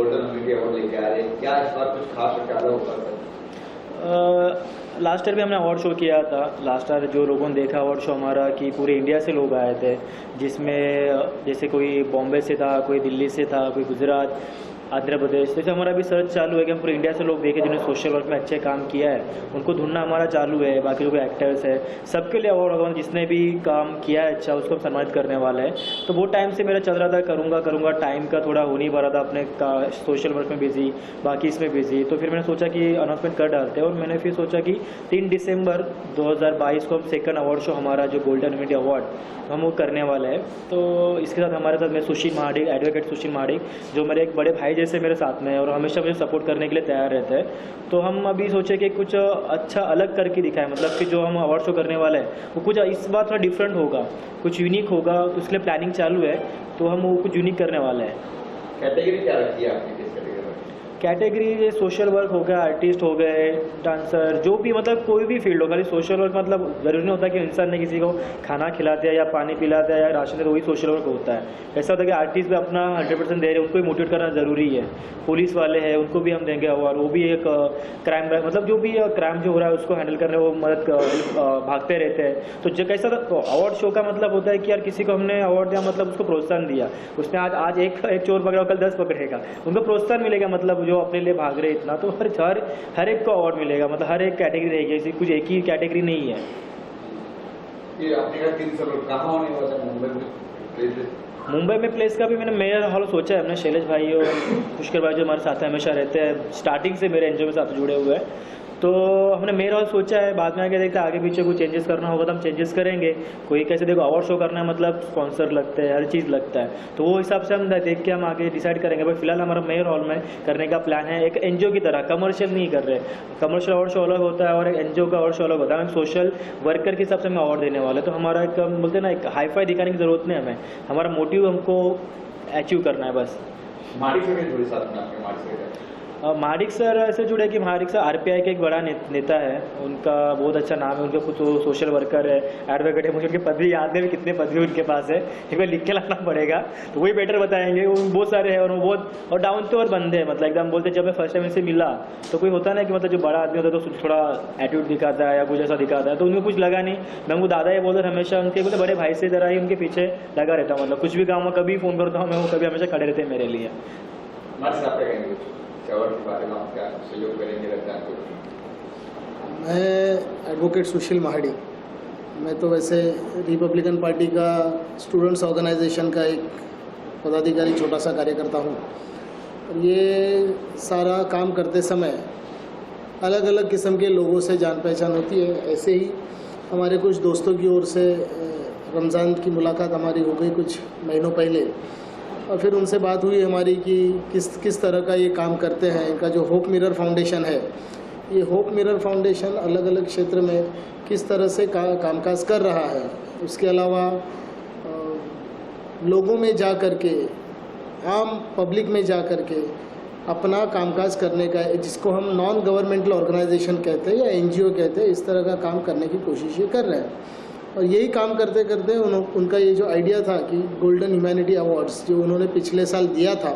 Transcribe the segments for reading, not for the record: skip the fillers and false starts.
Golden humanity award लेके आ रहे हैं, क्या इस बार कुछ खास और ज़्यादा होगा? लास्ट ईयर भी हमने अवार्ड शो किया था। लास्ट ईयर जो लोगों ने देखा अवार्ड शो हमारा कि पूरे इंडिया से लोग आए थे, जिसमें जैसे कोई बॉम्बे से था, कोई दिल्ली से था, कोई गुजरात, आंध्र प्रदेश। जैसे हमारा भी सर्च चालू है कि हम पूरे इंडिया से लोग देखें जिन्होंने सोशल वर्क में अच्छे काम किया है, उनको ढूंढना हमारा चालू है। बाकी जो कोई एक्टर्स है सबके लिए अवार्ड होगा, जिसने भी काम किया है अच्छा उसको हम सम्मानित करने वाले हैं। तो वो टाइम से मेरा चल रहा था, करूँगा टाइम का थोड़ा हो नहीं पा रहा था, अपने का सोशल वर्क में बिजी, बाकी इसमें बिजी। तो फिर मैंने सोचा कि अनाउंसमेंट कर डालते हैं, और मैंने फिर सोचा कि 3 दिसंबर 2022 को हम सेकंड अवार्ड शो हमारा जो गोल्डन ह्यूमैनिटी अवार्ड हम वो करने वाले हैं। तो इसके साथ हमारे साथ मैं सुशील महाडिक, एडवोकेट सुशील महाडिक, जो मेरे एक बड़े भाई जैसे मेरे साथ में है और हमेशा मुझे सपोर्ट करने के लिए तैयार रहते हैं। तो हम अभी सोचे कि कुछ अच्छा अलग करके दिखाएं, मतलब कि जो हम अवार्ड शो करने वाले हैं वो कुछ इस बार थोड़ा डिफरेंट होगा, कुछ यूनिक होगा। तो उसके लिए प्लानिंग चालू है, तो हम वो कुछ यूनिक करने वाले हैं। कैटेगरी क्या रखी है आपने किस कैटेगरी में? कैटेगरी सोशल वर्क हो गया, आर्टिस्ट हो गए, डांसर, जो भी मतलब कोई भी फील्ड हो। खाली सोशल वर्क मतलब ज़रूरी नहीं होता कि इंसान ने किसी को खाना खिला दिया या पानी पिला दिया या राशन दिया वही सोशल वर्क होता है। ऐसा होता है कि आर्टिस्ट भी अपना 100% दे रहे हैं, उनको भी मोटिवेट करना ज़रूरी है। पुलिस वाले हैं उनको भी हम देंगे अवार्ड, वो भी एक क्राइम मतलब जो भी क्राइम जो हो रहा है उसको हैंडल करने वो मदद भागते रहते हैं। तो जो कैसा अवार्ड शो का मतलब होता है कि यार किसी को हमने अवार्ड दिया मतलब उसको प्रोत्साहन दिया, उसने आज एक चोर पकड़ा कल 10 पकड़ेगा, उनको प्रोत्साहन मिलेगा, मतलब जो अपने लिए भाग रहे इतना। तो हर एक को अवार्ड मिलेगा, मतलब हर एक कैटेगरी रहेगी, ऐसी कुछ एक ही कैटेगरी नहीं है। ये आपने कहा 3 साल कहाँ होने वाला है? मुंबई में प्लेस का भी मैंने मेयर हॉल सोचा है। हमने शैलेश भाई और पुष्कर भाई जो हमारे साथ हमेशा रहते हैं, स्टार्टिंग से मेरे एनजीओ के साथ जुड़े हुए हैं, तो हमने मेयर हॉल सोचा है। बाद में आगे देखते हैं आगे पीछे कुछ चेंजेस करना होगा तो हम चेंजेस करेंगे। कोई कैसे देखो अवार्ड शो करना है मतलब स्पॉन्सर लगते हैं, हर चीज़ लगता है, तो वो हिसाब से हम देख के हम आगे डिसाइड करेंगे। भाई फिलहाल हमारा मेयर हॉल में करने का प्लान है, एक एनजीओ की तरह, कमर्शियल नहीं कर रहे। कमर्शियल अवार्ड शो अलग होता है और एक एनजीओ का अवार्ड शो अलग होता है। हम सोशल वर्कर के हिसाब से हम अवार्ड देने वाले, तो हमारा एक बोलते हैं ना एक हाई फाई दिखाने की ज़रूरत नहीं हमें, हमारा मोटिव हमको अचीव करना है बस। माडिक से भी थोड़ी साथ में आपके माडिक से महाडिक सर ऐसे जुड़े कि महाडिक सर आरपीआई के एक बड़ा नेता है, उनका बहुत अच्छा नाम है, उनके खुद तो सोशल वर्कर है, एडवोकेट है। मुझे उनके पद भी याद नहीं कितने पद भी उनके पास है, एक बार लिख के लाना पड़ेगा तो वही बेटर बताएंगे। वो बहुत सारे हैं और वो बहुत और डाउन टू अर्थ बंदे हैं, मतलब एकदम बोलते। जब मैं फर्स्ट टाइम इनसे मिला तो कोई होता ना कि मतलब जो बड़ा आदमी होता है तो थोड़ा एटीट्यूड दिखाता है या कुछ ऐसा दिखाता है, तो उनको कुछ लगा नहीं। मैं उनको दादा ये बोलते हमेशा उनके बोलते बड़े भाई से तरह ही उनके पीछे लगा रहता हूँ, मतलब कुछ भी काम में कभी फ़ोन करता हूँ मैं, वो कभी हमेशा खड़े रहते हैं मेरे लिए। मैं एडवोकेट सुशील महाडिक, मैं तो वैसे रिपब्लिकन पार्टी का स्टूडेंट्स ऑर्गेनाइजेशन का एक पदाधिकारी, छोटा सा कार्यकर्ता हूँ। और ये सारा काम करते समय अलग अलग किस्म के लोगों से जान पहचान होती है। ऐसे ही हमारे कुछ दोस्तों की ओर से रमज़ान की मुलाकात हमारी हो गई कुछ महीनों पहले, और फिर उनसे बात हुई हमारी कि किस तरह का ये काम करते हैं। इनका जो होप मिरर फाउंडेशन है, ये होप मिरर फाउंडेशन अलग अलग क्षेत्र में किस तरह से कामकाज कर रहा है। उसके अलावा लोगों में जा कर के, आम पब्लिक में जा कर के अपना कामकाज करने का, जिसको हम नॉन गवर्नमेंटल ऑर्गेनाइजेशन कहते हैं या एनजीओ कहते हैं, इस तरह का काम करने की कोशिश ये कर रहे हैं। और यही काम करते करते उनका ये जो आइडिया था कि गोल्डन ह्यूमैनिटी अवार्ड्स जो उन्होंने पिछले साल दिया था,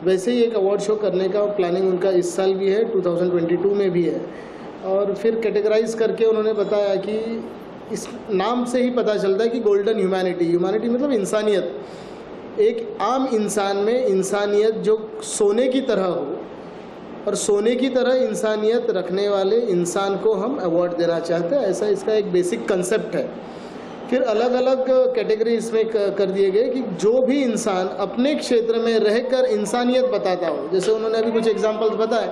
वैसे ही एक अवार्ड शो करने का प्लानिंग उनका इस साल भी है, 2022 में भी है। और फिर कैटेगराइज करके उन्होंने बताया कि इस नाम से ही पता चलता है कि गोल्डन ह्यूमैनिटी मतलब इंसानियत, एक आम इंसान में इंसानियत जो सोने की तरह हो, और सोने की तरह इंसानियत रखने वाले इंसान को हम अवार्ड देना चाहते हैं। ऐसा इसका एक बेसिक कंसेप्ट है। फिर अलग अलग कैटेगरी इसमें कर दिए गए कि जो भी इंसान अपने क्षेत्र में रहकर इंसानियत बताता हो, जैसे उन्होंने अभी कुछ एग्जांपल्स बताए,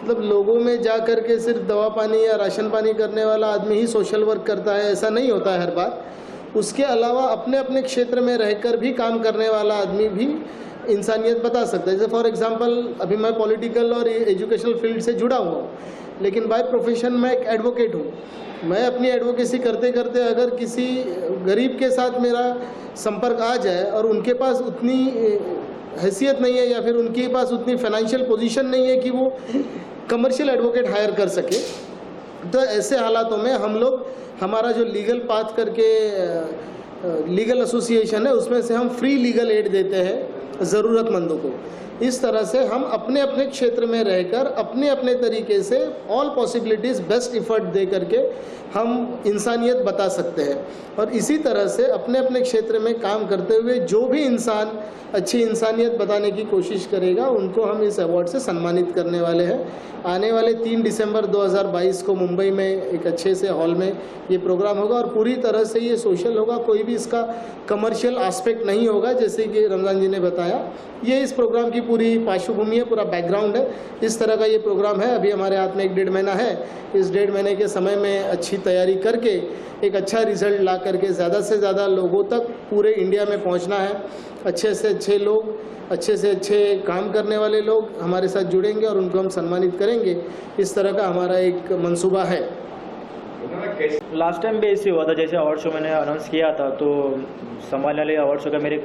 मतलब लोगों में जा कर के सिर्फ दवा पानी या राशन पानी करने वाला आदमी ही सोशल वर्क करता है, ऐसा नहीं होता है हर बार। उसके अलावा अपने अपने क्षेत्र में रहकर भी काम करने वाला आदमी भी इंसानियत बता सकता है। जैसे फॉर एग्जांपल अभी मैं पॉलिटिकल और एजुकेशनल फील्ड से जुड़ा हुआ हूँ, लेकिन बाय प्रोफेशन मैं एक एडवोकेट हूँ। मैं अपनी एडवोकेसी करते करते अगर किसी गरीब के साथ मेरा संपर्क आ जाए और उनके पास उतनी हैसियत नहीं है या फिर उनके पास उतनी फाइनेंशियल पोजीशन नहीं है कि वो कमर्शियल एडवोकेट हायर कर सके, तो ऐसे हालातों में हम लोग, हमारा जो लीगल पाथ करके लीगल एसोसिएशन है, उसमें से हम फ्री लीगल एड देते हैं ज़रूरतमंदों को। इस तरह से हम अपने अपने क्षेत्र में रहकर अपने अपने तरीके से ऑल पॉसिबिलिटीज़ बेस्ट इफ़र्ट दे करके हम इंसानियत बता सकते हैं। और इसी तरह से अपने अपने क्षेत्र में काम करते हुए जो भी इंसान अच्छी इंसानियत बताने की कोशिश करेगा उनको हम इस अवार्ड से सम्मानित करने वाले हैं। आने वाले 3 दिसंबर 2022 को मुंबई में एक अच्छे से हॉल में ये प्रोग्राम होगा और पूरी तरह से ये सोशल होगा, कोई भी इसका कमर्शियल एस्पेक्ट नहीं होगा। जैसे कि रमज़ान जी ने बताया, ये इस प्रोग्राम की पूरी पार्श्वभूमि है, पूरा बैकग्राउंड है। इस तरह का ये प्रोग्राम है। अभी हमारे हाथ में 1-1.5 महीना है। इस 1.5 महीने के समय में अच्छी तैयारी करके एक अच्छा रिजल्ट ला करके ज़्यादा से ज़्यादा लोगों तक पूरे इंडिया में पहुंचना है। अच्छे से अच्छे लोग, अच्छे से अच्छे काम करने वाले लोग हमारे साथ जुड़ेंगे और उनको हम सम्मानित करेंगे। इस तरह का हमारा एक मंसूबा है। लास्ट टाइम भी ऐसे हुआ था, जैसे अवार्ड शो मैंने अनाउंस किया था तो संभालने वाले अवार्ड शो का मेरे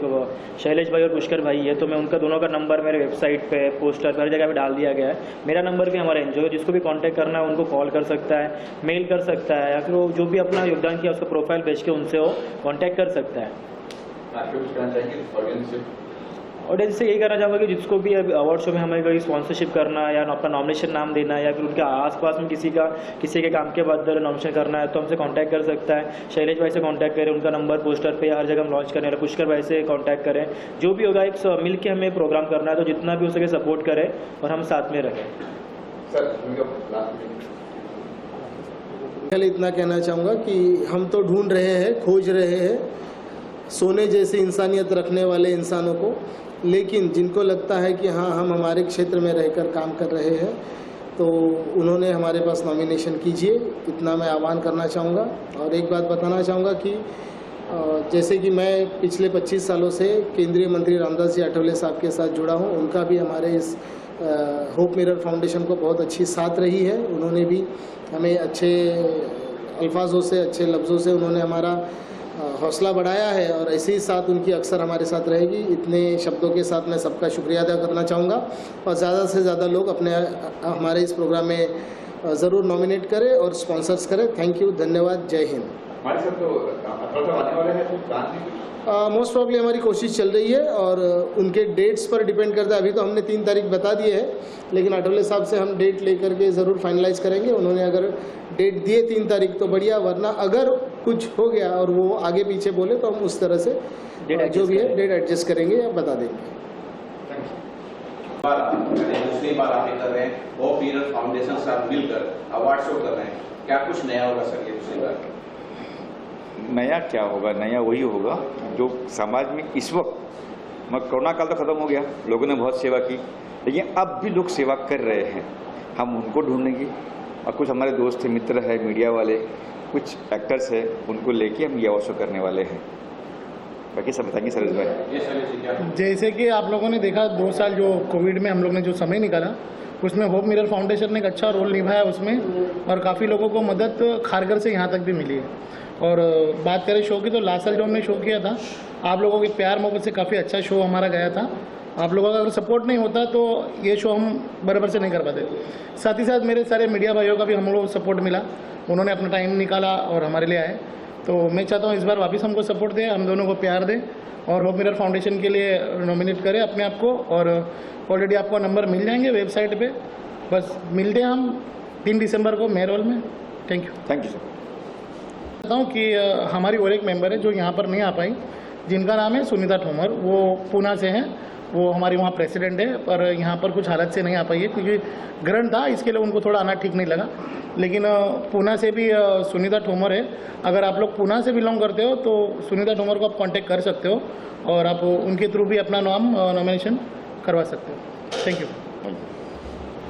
शैलेश भाई और पुष्कर भाई है, तो मैं उनका दोनों का नंबर मेरे वेबसाइट पे, पोस्टर हर जगह पे डाल दिया गया है। मेरा नंबर भी हमारा एनजीओ, जिसको भी कांटेक्ट करना है उनको कॉल कर सकता है, मेल कर सकता है, या फिर वो जो भी अपना योगदान किया उसका प्रोफाइल भेज के उनसे वो कांटेक्ट कर सकता है। ऑडियंस से यही करना चाहूँगा कि जिसको भी अवार्ड शो में हमें कोई स्पॉन्सरशिप करना है या अपना नॉमिनेशन नाम देना है या फिर उनके आसपास में किसी के काम के बदल नॉमिनेशन करना है तो हमसे कांटेक्ट कर सकता है। शैलेश भाई से कांटेक्ट करें, उनका नंबर पोस्टर पे हर जगह हम लॉन्च करने, पुष्कर भाई से कांटेक्ट करें। जो भी होगा एक मिल के हमें प्रोग्राम करना है, तो जितना भी हो सके सपोर्ट करें और हम साथ में रहें। पहले इतना कहना चाहूँगा कि हम तो ढूंढ रहे हैं, खोज रहे हैं सोने जैसी इंसानियत रखने वाले इंसानों को, लेकिन जिनको लगता है कि हाँ हम हमारे क्षेत्र में रहकर काम कर रहे हैं तो उन्होंने हमारे पास नॉमिनेशन कीजिए, इतना मैं आह्वान करना चाहूँगा। और एक बात बताना चाहूँगा कि जैसे कि मैं पिछले 25 सालों से केंद्रीय मंत्री रामदास जी आठवले साहब के साथ जुड़ा हूँ, उनका भी हमारे इस होप मिरर फाउंडेशन को बहुत अच्छी साथ रही है। उन्होंने भी हमें अच्छे अल्फाजों से, अच्छे लफ्ज़ों से उन्होंने हमारा हौसला बढ़ाया है और ऐसे ही साथ उनकी अक्सर हमारे साथ रहेगी। इतने शब्दों के साथ मैं सबका शुक्रिया अदा करना चाहूँगा और ज़्यादा से ज़्यादा लोग हमारे इस प्रोग्राम में ज़रूर नॉमिनेट करें और स्पॉन्सर्स करें। थैंक यू, धन्यवाद, जय हिंद। हमारे साथ तो आने वाले हैं, मोस्ट प्रॉब्ली हमारी कोशिश चल रही है और उनके डेट्स पर डिपेंड करता है। अभी तो हमने 3 तारीख बता दिए है, लेकिन आठवले साहब से हम डेट लेकर के ज़रूर फाइनलाइज करेंगे। उन्होंने अगर डेट दिए 3 तारीख तो बढ़िया, वरना अगर कुछ हो गया और वो आगे पीछे बोले तो हम उस तरह से जो भी है डेट एडजस्ट करेंगे या बता देंगे। दूसरी बार आप कर रहे हैं, होप मिरर फाउंडेशन साथ मिलकर अवार्ड शो कर रहे हैं, क्या कुछ नया होगा सर ये दूसरी बार? नया क्या होगा? नया वही होगा जो समाज में इस वक्त, कोरोना काल तो ख़त्म हो गया, लोगों ने बहुत सेवा की, लेकिन अब भी लोग सेवा कर रहे हैं, हम उनको ढूंढेंगे। और कुछ हमारे दोस्त मित्र है, मीडिया वाले, कुछ एक्टर्स हैं, उनको लेके हम ये अवार्ड शो करने वाले हैं। बाकी सब बताएंगे सर इस बार। जैसे कि आप लोगों ने देखा 2 साल जो कोविड में हम लोग ने जो समय निकाला, उसमें होप मिरर फाउंडेशन ने एक अच्छा रोल निभाया उसमें, और काफ़ी लोगों को मदद खारगर से यहाँ तक भी मिली है। और बात करें शो की, तो लास्ट साल जो हमने शो किया था, आप लोगों के प्यार मोहब्बत से काफ़ी अच्छा शो हमारा गया था। आप लोगों का अगर सपोर्ट नहीं होता तो ये शो हम बराबर से नहीं कर पाते। साथ ही साथ मेरे सारे मीडिया भाइयों का भी हम लोगों को सपोर्ट मिला, उन्होंने अपना टाइम निकाला और हमारे लिए आए। तो मैं चाहता हूँ इस बार वापस हमको सपोर्ट दें, हम दोनों को प्यार दें और होप मिरर फाउंडेशन के लिए नॉमिनेट करें अपने आप को। और ऑलरेडी आपको नंबर मिल जाएंगे वेबसाइट पे, बस मिलते हैं हम 3 दिसंबर को मेरोल में। Thank you. Thank you sir. कहता हूँ कि हमारी और एक मेंबर है जो यहाँ पर नहीं आ पाई, जिनका नाम है सुनीता ठोमर, वो पूना से हैं, वो हमारी वहाँ प्रेसिडेंट है, पर यहाँ पर कुछ हालत से नहीं आ पाई है क्योंकि ग्रहण था, इसके लिए उनको थोड़ा आना ठीक नहीं लगा। लेकिन पूना से भी सुनीता ठोमर है, अगर आप लोग पूना से बिलोंग करते हो तो सुनीता ठोमर को आप कांटेक्ट कर सकते हो और आप उनके थ्रू भी अपना नाम नॉमिनेशन करवा सकते हो। Thank you.